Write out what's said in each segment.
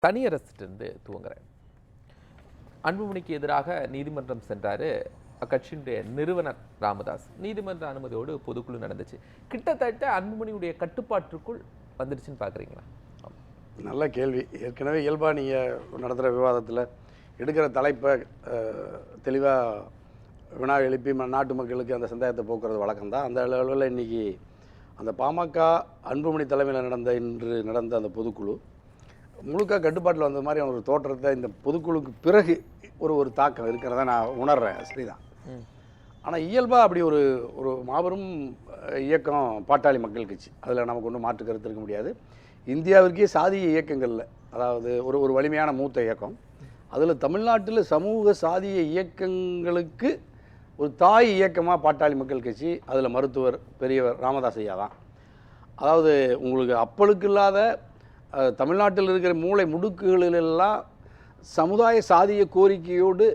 தனியரசிலிருந்து துவங்குறேன். அன்புமணிக்கு எதிராக நீதிமன்றம் சென்றாரு அக்கட்சியினுடைய நிறுவனர் ராமதாஸ். நீதிமன்ற அனுமதியோடு பொதுக்குழு நடந்துச்சு. கிட்டத்தட்ட அன்புமணியுடைய கட்டுப்பாட்டுக்குள் வந்துடுச்சுன்னு பார்க்குறீங்களா? நல்ல கேள்வி. ஏற்கனவே இயல்பாக நீங்கள் நடத்துகிற விவாதத்தில் எடுக்கிற தலைப்பை தெளிவாக வினா எழுப்பி நாட்டு மக்களுக்கு அந்த சந்தேகத்தை போக்குறது வழக்கம்தான். அந்த அளவில் இன்றைக்கி அந்த பாமக அன்புமணி தலைமையில் இன்று நடந்த அந்த பொதுக்குழு முழுக்க கட்டுப்பாட்டில் வந்த மாதிரி ஒரு தோற்றத்தை இந்த பொதுக்குழுக்கு பிறகு ஒரு தாக்கம் இருக்கிறத நான் உணர்றேன். சரிதான். ஆனால் இயல்பாக அப்படி ஒரு மாபெரும் இயக்கம் பாட்டாளி மக்கள் கட்சி, அதில் நமக்கு ஒன்றும் மாற்று கருத்து இருக்க முடியாது. இந்தியாவிற்கே சாதிய இயக்கங்களில், அதாவது ஒரு வலிமையான மூத்த இயக்கம், அதில் தமிழ்நாட்டில் சமூக சாதிய இயக்கங்களுக்கு ஒரு தாய் இயக்கமாக பாட்டாளி மக்கள் கட்சி, அதில் மருத்துவர் பெரியவர் ராமதாஸ் ஐயா தான். அதாவது உங்களுக்கு அப்பளுக்கு இல்லாத தமிழ்நாட்டில் இருக்கிற மூளை முடுக்குகளிலெல்லாம் சமுதாய சாதிய கோரிக்கையோடு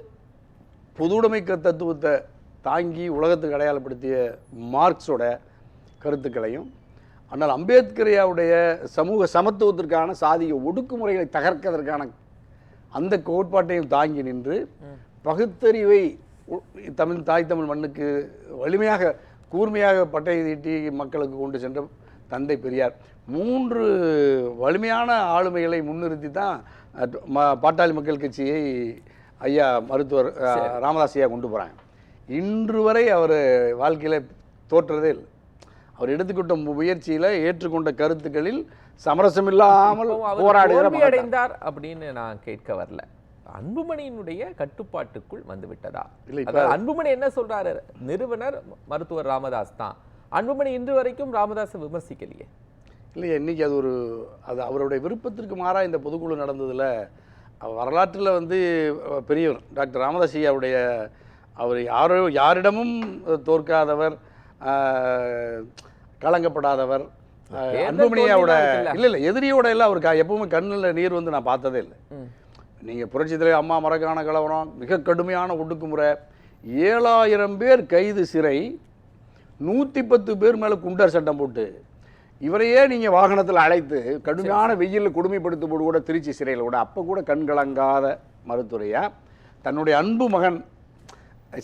பொதுவுடைமைக்க தத்துவத்தை தாங்கி உலகத்துக்கு அடையாளப்படுத்திய மார்க்ஸோட கருத்துக்களையும், ஆனால் அம்பேத்கரையாவுடைய சமூக சமத்துவத்திற்கான சாதிய ஒடுக்குமுறைகளை தகர்க்கிறதற்கான அந்த கோட்பாட்டையும் தாங்கி நின்று பகுத்தறிவை தாய் தமிழ் மண்ணுக்கு வலிமையாக கூர்மையாக பட்டை தீட்டி மக்களுக்கு கொண்டு சென்ற தந்தை பெரியார், 3 வலிமையான ஆளுமைகளை முன்னிறுத்தி தான் பாட்டாளி மக்கள் கட்சியை ஐயா மருத்துவர் ராமதாஸ் ஐயா கொண்டு போகிறாங்க. இன்று வரை அவர் வாழ்க்கையில் தோற்றதே இல்லை. அவர் எடுத்துக்கொண்ட முயற்சியில் ஏற்றுக்கொண்ட கருத்துக்களில் சமரசமில்லாமல் போராடுகிறார் அப்படின்னு நான் கேட்க வரல. அன்புமணியினுடைய கட்டுப்பாட்டுக்குள் வந்து விட்டதா? இல்லை, அன்புமணி என்ன சொல்றாரு? நிறுவனர் மருத்துவர் ராமதாஸ் தான். அன்புமணி இன்று வரைக்கும் ராமதாஸை விமர்சிக்கலையே. இல்லையா, இன்றைக்கி அது அவருடைய விருப்பத்திற்கு மாறாக இந்த பொதுக்குழு நடந்ததில் வரலாற்றில் பெரியவர் டாக்டர் ராமதாஸ் ஐயாவுடைய அவர் யாரிடமும் தோற்காதவர், கலங்கப்படாதவர், அன்புமணியாவோட இல்லை எதிரியோட எல்லாம் அவருக்கு எப்பவுமே கண்ணில் நீர் நான் பார்த்ததே இல்லை. நீங்கள் புரட்சி தலைவர் அம்மா மரக்கான கலவரம், மிக கடுமையான ஒடுக்குமுறை, 7000 பேர் கைது, சிறை, 110 பேர் மேலே குண்டர் சட்டம் போட்டு இவரையே நீங்கள் வாகனத்தில் அழைத்து கடுமையான வெயிலில் கொடுமைப்படுத்தும் போது கூட திருச்சி சிறையில் கூட அப்போ கூட கண்கலங்காத மருத்துவரையா தன்னுடைய அன்பு மகன்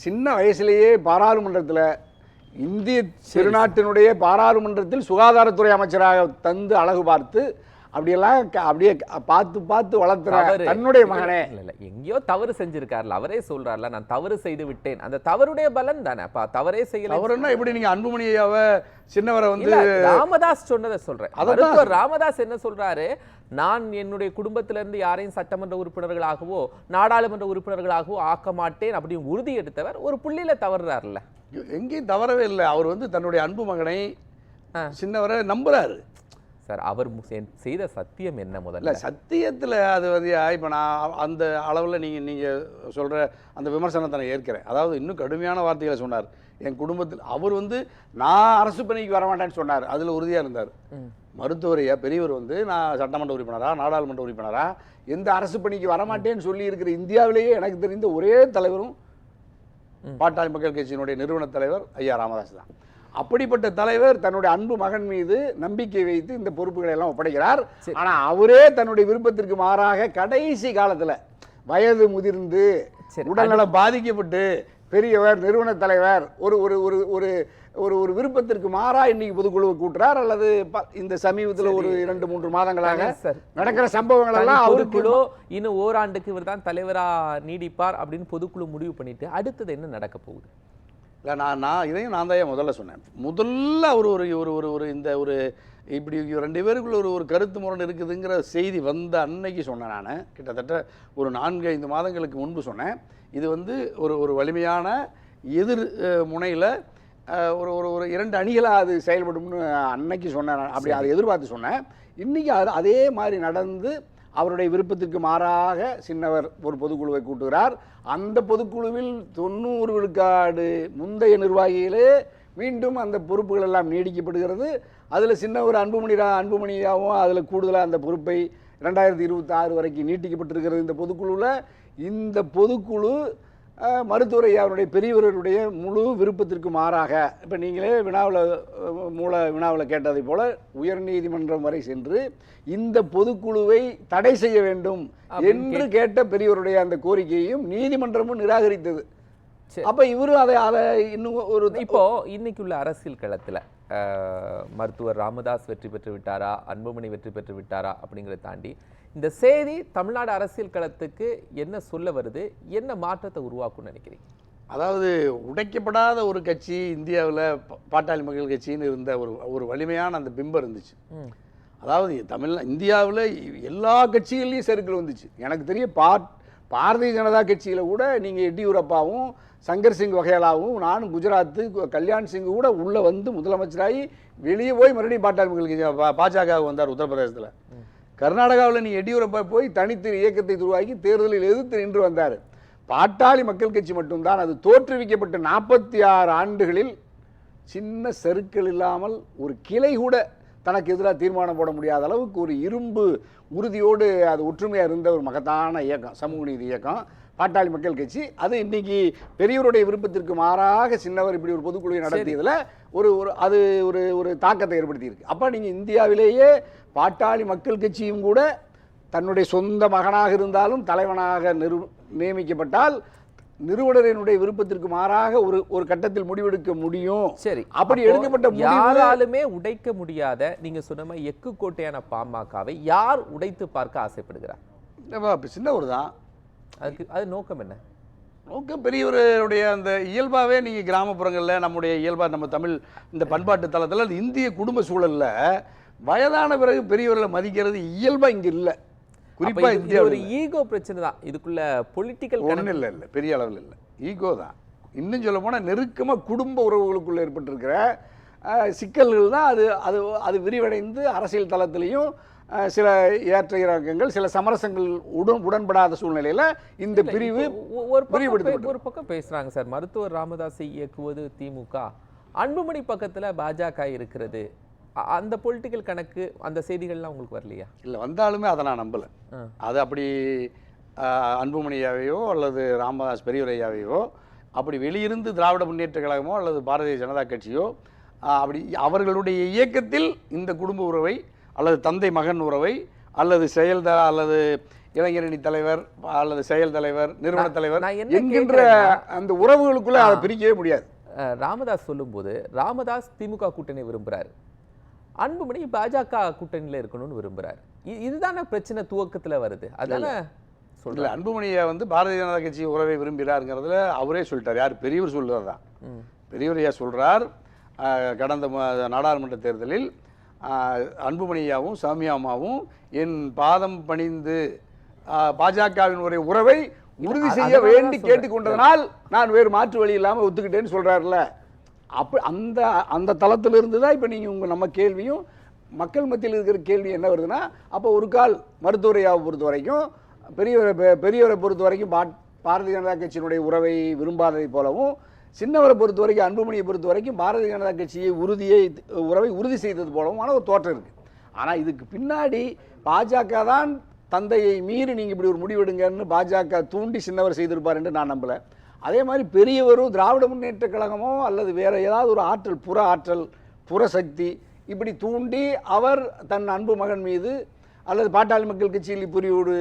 சின்ன வயசுலேயே பாராளுமன்றத்தில், இந்திய திருநாட்டினுடைய பாராளுமன்றத்தில் சுகாதாரத்துறை அமைச்சராக தந்து அழகு பார்த்து அப்படியே பார்த்து வளர்த்துற தன்னுடைய மகனே எங்கேயோ தவறு செஞ்சிருக்காருல, அவரே சொல்றாருல, நான் தவறு செய்து விட்டேன். அந்த தவறுடைய பலன் தானே. தவறே செய்யல. அவருன்னா எப்படி நீங்க அன்புமணியாவை சின்னவரை ராமதாஸ் சொன்னதை சொல்றேன். மருத்துவர் ராமதாஸ் என்ன சொல்றாரு? நான் என்னுடைய குடும்பத்திலிருந்து யாரையும் சட்டமன்ற உறுப்பினர்களாகவோ நாடாளுமன்ற உறுப்பினர்களாகவோ ஆக்க மாட்டேன் அப்படின்னு உறுதி எடுத்தவர் ஒரு புள்ளியில தவறுறாருல்ல. எங்கேயும் தவறவே இல்லை. அவர் தன்னுடைய அன்பு மகனை சின்னவரை நம்புறாரு. சார், அவர் செய்த சத்தியம் என்ன? முதல்ல சத்தியத்தில் அது இப்போ நான் அந்த அளவில் நீங்கள் சொல்கிற அந்த விமர்சனத்தை நான் ஏற்கிறேன். அதாவது இன்னும் கடுமையான வார்த்தைகளை சொன்னார். என் குடும்பத்தில் அவர் நான் அரசு பணிக்கு வரமாட்டேன்னு சொன்னார். அதில் உறுதியாக இருந்தார். மருத்துவரையா பெரியவர் நான் சட்டமன்ற உறுப்பினரா நாடாளுமன்ற உறுப்பினரா எந்த அரசு பணிக்கு வரமாட்டேன்னு சொல்லி இருக்கிற இந்தியாவிலேயே எனக்கு தெரிந்த ஒரே தலைவரும் பாட்டாளி மக்கள் கட்சியினுடைய நிறுவன தலைவர் ஐயா ராமதாஸ் தான். அப்படிப்பட்ட தலைவர் தன்னுடைய அன்பு மகன் மீது நம்பிக்கை வைத்து இந்த பொறுப்புகளை எல்லாம் ஒப்படைக்கிறார். ஆனா அவரே தன்னுடைய விருப்பத்திற்கு மாறாக கடைசி காலத்துல வயது முதிர்ந்து உடல்நலம் பாதிக்கப்பட்டு பெரியவர் நிறுவன தலைவர் ஒரு ஒரு ஒரு ஒரு ஒரு ஒரு விருப்பத்திற்கு மாறா இன்னைக்கு பொதுக்குழுவை கூட்டுறார். அல்லது இந்த சமீபத்தில் ஒரு 2-3 மாதங்களாக நடக்கிற சம்பவங்கள் எல்லாம் பொதுக்குழு இன்னும் ஓராண்டுக்கு இவர் தான் தலைவரா நீடிப்பார் அப்படின்னு பொதுக்குழு முடிவு பண்ணிட்டு அடுத்தது என்ன நடக்க போகுது? இல்லை, நான் இதையும் நான் தான் முதல்ல சொன்னேன். முதல்ல அவர் இந்த இப்படி 2 பேருக்குள்ள ஒரு கருத்து முரண் இருக்குதுங்கிற செய்தி வந்த அன்னைக்கு சொன்னேன். நான் கிட்டத்தட்ட ஒரு 4-5 மாதங்களுக்கு முன்பு சொன்னேன். இது ஒரு வலிமையான எதிர் முனையில் ஒரு 2 அணிகளாக அது செயல்படும்னு அன்னைக்கு சொன்னேன். அப்படி அதை எதிர்பார்த்து சொன்னேன். இன்றைக்கி அதே மாதிரி நடந்து அவருடைய விருப்பத்திற்கு மாறாக சின்னவர் ஒரு பொதுக்குழுவை கூட்டுகிறார். அந்த பொதுக்குழுவில் 90 விழுக்காடு முந்தைய நிர்வாகிகளே மீண்டும் அந்த பொறுப்புகள் எல்லாம் நீடிக்கப்படுகிறது. அதில் சின்னவர் அன்புமணியாகவும் அதில் கூடுதலாக அந்த பொறுப்பை 2026 வரைக்கும் நீட்டிக்கப்பட்டிருக்கிறது இந்த பொதுக்குழுவில். இந்த பொதுக்குழு மருத்துவர் ஐயாவுடைய பெரியவருடைய முழு விருப்பத்திற்கு மாறாக இப்போ நீங்களே வினாவில் கேட்டதை போல உயர்நீதிமன்றம் வரை சென்று இந்த பொதுக்குழுவை தடை செய்ய வேண்டும் என்று கேட்ட பெரியவருடைய அந்த கோரிக்கையையும் நீதிமன்றமும் நிராகரித்தது. அப்ப இவரும் அதை இன்னும் ஒரு இப்போ இன்னைக்கு உள்ள அரசியல் களத்துல மருத்துவர் ராமதாஸ் வெற்றி பெற்று விட்டாரா, அன்புமணி வெற்றி பெற்று விட்டாரா அப்படிங்கிறத தாண்டி இந்த செய்தி தமிழ்நாடு அரசியல் களத்துக்கு என்ன சொல்ல வருது, என்ன மாற்றத்தை உருவாக்கும்னு நினைக்கிறீங்க? அதாவது உடைக்கப்படாத ஒரு கட்சி இந்தியாவில் பாட்டாளி மக்கள் கட்சின்னு இருந்த ஒரு வலிமையான அந்த பிம்பம் இருந்துச்சு. அதாவது இந்தியாவில் எல்லா கட்சிகள்லையும் சர்க்கிள் வந்துச்சு. எனக்கு தெரிய பாரதிய ஜனதா கட்சியில் கூட நீங்கள் எடியூரப்பாவும் சங்கர் சிங் வகேலாவும் நானும் குஜராத்து கல்யாண் சிங் கூட உள்ளே வந்து முதலமைச்சராகி வெளியே போய் மறுபடியும் பாட்டாளி மக்கள் கட்சி பாஜக வந்தார் உத்தரப்பிரதேசத்தில். கர்நாடகாவில் நீ எடியூரப்பா போய் தனித்து இயக்கத்தை உருவாக்கி தேர்தலில் எதிர்த்து நின்று வந்தார். பாட்டாளி மக்கள் கட்சி மட்டும்தான் அது தோற்றுவிக்கப்பட்ட 46 ஆண்டுகளில் சின்ன சறுக்கள் இல்லாமல் ஒரு கிளை கூட தனக்கு எதிராக தீர்மானம் போட முடியாத அளவுக்கு ஒரு இரும்பு உறுதியோடு அது ஒற்றுமையாக இருந்த ஒரு மகத்தான இயக்கம், சமூக நீதி இயக்கம் பாட்டாளி மக்கள் கட்சி. அது இன்னைக்கு பெரியவருடைய விருப்பத்திற்கு மாறாக சின்னவர் இப்படி ஒரு பொதுக்குழுவை நடத்தியதில் ஒரு தாக்கத்தை ஏற்படுத்தியிருக்கு. அப்போ நீங்கள் இந்தியாவிலேயே பாட்டாளி மக்கள் கட்சியும் கூட தன்னுடைய சொந்த மகனாக இருந்தாலும் தலைவனாக நியமிக்கப்பட்டால் நிறுவனரினுடைய விருப்பத்திற்கு மாறாக ஒரு கட்டத்தில் முடிவெடுக்க முடியும். சரி, அப்படி எடுக்கப்பட்ட யாராலுமே உடைக்க முடியாத நீங்க சொன்ன எக்கு கோட்டையான பாமகவை யார் உடைத்து பார்க்க ஆசைப்படுகிறார்? சின்னவர் தான். அது நோக்கம் என்ன? நோக்கம் பெரியவருடைய அந்த இயல்பாகவே நீங்கள் கிராமப்புறங்களில் நம்முடைய இயல்பாக நம்ம தமிழ் இந்த பண்பாட்டு தளத்தில் இந்திய குடும்ப சூழலில் வயதான பிறகு பெரியவர்களை மதிக்கிறது இயல்பாக இங்கே இல்லை. குறிப்பாக இந்தியா ஒரு ஈகோ பிரச்சனை தான். இதுக்குள்ள பொலிட்டிக்கல் ஒன்றும் இல்லை, பெரிய அளவில் இல்லை, ஈகோ தான். இன்னும் சொல்ல போனால் நெருக்கமாக குடும்ப உறவுகளுக்குள்ளே ஏற்பட்டிருக்கிற சிக்கல்கள் தான் அது விரிவடைந்து அரசியல் தளத்திலையும் சில ஏற்ற இறக்கங்கள், சில சமரசங்கள் உடன்படாத சூழ்நிலையில் இந்த பிரிவு ஒரு பக்கம் பேசுறாங்க சார். மருத்துவர் ராமதாஸை இயக்குவது திமுக, அன்புமணி பக்கத்தில் பாஜக இருக்கிறது. அந்த பொலிட்டிக்கல் கணக்கு, அந்த செய்திகள்லாம் உங்களுக்கு வரலையா? இல்லை, வந்தாலுமே அதை நான் நம்பலை. அது அப்படி அன்புமணியாவையோ அல்லது ராமதாஸ் பெரியவரையாவையோ அப்படி வெளியிருந்து திராவிட முன்னேற்ற கழகமோ அல்லது பாரதிய ஜனதா கட்சியோ அப்படி அவர்களுடைய இயக்கத்தில் இந்த குடும்ப உறவை அல்லது தந்தை மகன் உறவை அல்லது அல்லது இளைஞரணி தலைவர் அல்லது செயல் தலைவர் நிறுவன தலைவர் என்கின்ற அந்த உறவுகளுக்குள்ள அதை பிரிக்கவே முடியாது. ராமதாஸ் சொல்லும்போது ராமதாஸ் திமுக கூட்டணி விரும்புகிறார், அன்புமணி பாஜக கூட்டணியில் இருக்கணும்னு விரும்புகிறார். இதுதானே பிரச்சனை துவக்கத்தில் வருது. அதனால சொல்ல அன்புமணியை பாரதிய ஜனதா கட்சி உறவை விரும்புகிறாருங்கிறதுல அவரே சொல்லிட்டார். யார்? பெரியவர் சொல்லுவார் தான். பெரியவரையா சொல்கிறார், கடந்த நாடாளுமன்ற தேர்தலில் அன்புமணியாவும் சாமியாமாவும் என் பாதம் பணிந்து பாஜகவின் உறவை உறுதி செய்ய வேண்டி கேட்டுக்கொண்டதனால் நான் வேறு மாற்று வழி இல்லாமல் ஒத்துக்கிட்டேன்னு சொல்கிறார்ல. அந்த தளத்திலிருந்து தான் இப்போ நீங்கள் நம்ம கேள்வியும் மக்கள் மத்தியில் இருக்கிற கேள்வி என்ன வருதுன்னா, அப்போ ஒரு கால் மருத்துவரையாவை பொறுத்த வரைக்கும் பெரியவரை பொறுத்த வரைக்கும் பாரதிய ஜனதா கட்சியினுடைய உறவை விரும்பாததை போலவும், சின்னவரை பொறுத்த வரைக்கும் அன்புமணியை பொறுத்த வரைக்கும் பாரதிய ஜனதா கட்சியை உறவை உறுதி செய்தது போலவுமான ஒரு தோற்றம் இருக்குது. ஆனால் இதுக்கு பின்னாடி பாஜக தான் தந்தையை மீறி நீங்கள் இப்படி ஒரு முடிவெடுங்கன்னு பாஜக தூண்டி சின்னவர் செய்திருப்பார் என்று நான் நம்பலை. அதே மாதிரி பெரியவரும் திராவிட முன்னேற்ற கழகமோ அல்லது வேறு ஏதாவது ஒரு ஆற்றல் புற சக்தி இப்படி தூண்டி அவர் தன் அன்பு மகன் மீது அல்லது பாட்டாளி மக்கள் கட்சியில் இப்படி ஒரு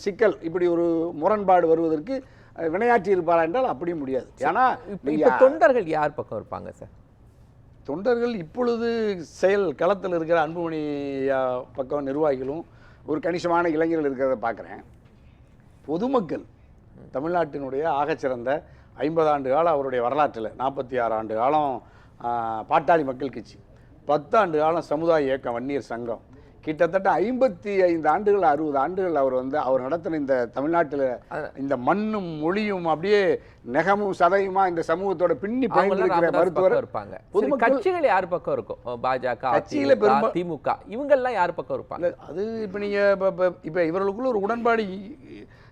சிக்கல், இப்படி ஒரு முரண்பாடு வருவதற்கு வினையாற்றி இருப்பாரா என்றால் அப்படியும் முடியாது. ஏன்னா தொண்டர்கள் யார் பக்கம் இருப்பாங்க சார்? தொண்டர்கள் இப்பொழுது செயல் களத்தில் இருக்கிற அன்புமணி பக்கம் நிர்வாகிகளும் ஒரு கணிசமான இளைஞர்கள் இருக்கிறத பார்க்குறேன். பொதுமக்கள் தமிழ்நாட்டினுடைய ஆகச்சிறந்த 50 ஆண்டு காலம் அவருடைய வரலாற்றில் 46 ஆண்டு காலம் பாட்டாளி மக்கள் கட்சி, 10 ஆண்டு காலம் சமுதாய இயக்கம் வன்னியர் சங்கம், கிட்டத்தட்ட 55 ஆண்டுகள் 60 ஆண்டுகள் அவர் நடத்தின இந்த தமிழ்நாட்டில் இந்த மண்ணும் மொழியும் அப்படியே நெகமும் சதையுமா இந்த சமூகத்தோட பின்னி பயணிக்கிற மருத்துவர் இருப்பாங்க. கட்சிகள் யார் பக்கம் இருக்கும்? பாஜக, கட்சியில திமுக, இவங்கெல்லாம் யார் பக்கம் இருப்பாங்க? அது இப்போ இப்போ இவர்களுக்குள்ள ஒரு உடன்பாடு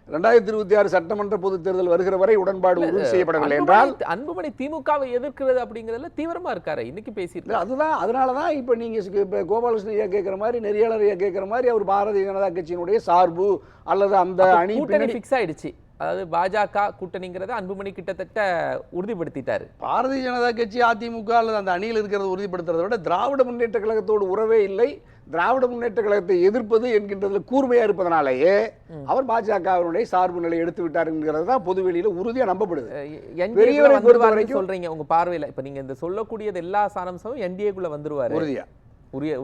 2026 சட்டமன்ற பொதுத் தேர்தல் வருகிற வரை உடன்பாடு உறுதி செய்யப்படவில்லை என்றால் அன்புமணி திமுகவை எதிர்க்கிறது அப்படிங்கிறதுல தீவிரமா இருக்காரு. இன்னைக்கு பேசிட்டு அதுதான். அதனாலதான் இப்ப நீங்க இப்ப கோபாலகிருஷ்ணன் ஐயா கேட்கிற மாதிரி, நெறியாளர் ஐயா கேட்கிற மாதிரி அவர் பாரதிய ஜனதா கட்சியினுடைய சார்பு அல்லது அந்த அணி கூட்டணி ஃபிக்ஸ் ஆயிடுச்சு. அதாவது பாஜக கூட்டணிங்கிறத அன்புமணி கிட்டத்தட்ட உறுதிப்படுத்திட்டாரு. பாரதிய ஜனதா கட்சி அதிமுக அல்லது அந்த அணியில் இருக்கிறத உறுதிப்படுத்துறதை விட திராவிட முன்னேற்ற கழகத்தோடு உறவே இல்லை, திராவிட முன்னேற்ற கழகத்தை எதிர்ப்பது என்கின்றதுல கூர்மையா இருப்பதனாலேயே அவர் பாஜகவினுடைய சார்பு நிலை எடுத்து விட்டார் என்கிறது தான் பொதுவெளியில உறுதியா நம்பப்படுது. பெரியவரை வந்துருவாருன்னு சொல்றீங்க உங்க பார்வையில. இப்ப நீங்க இந்த சொல்லக்கூடியது எல்லா சாராம்சமும் என்டிஏக்குள்ள வந்துருவாரு உறுதியா.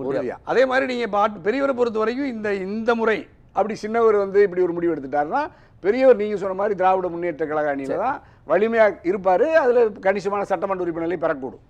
உறுதியா. அதே மாதிரி நீங்க பெரியவரை பொறுத்த வரைக்கும் இந்த முறை அப்படி சின்னவர் வந்து இப்படி ஒரு முடிவு எடுத்துட்டாருன்னா பெரியவர் நீங்க சொன்ன மாதிரி திராவிட முன்னேற்ற கழக அணியில தான் வலிமையா இருப்பாரு. அதுல கணிசமான சட்டமன்ற உறுப்பினர்களை பெறக்கூடும்.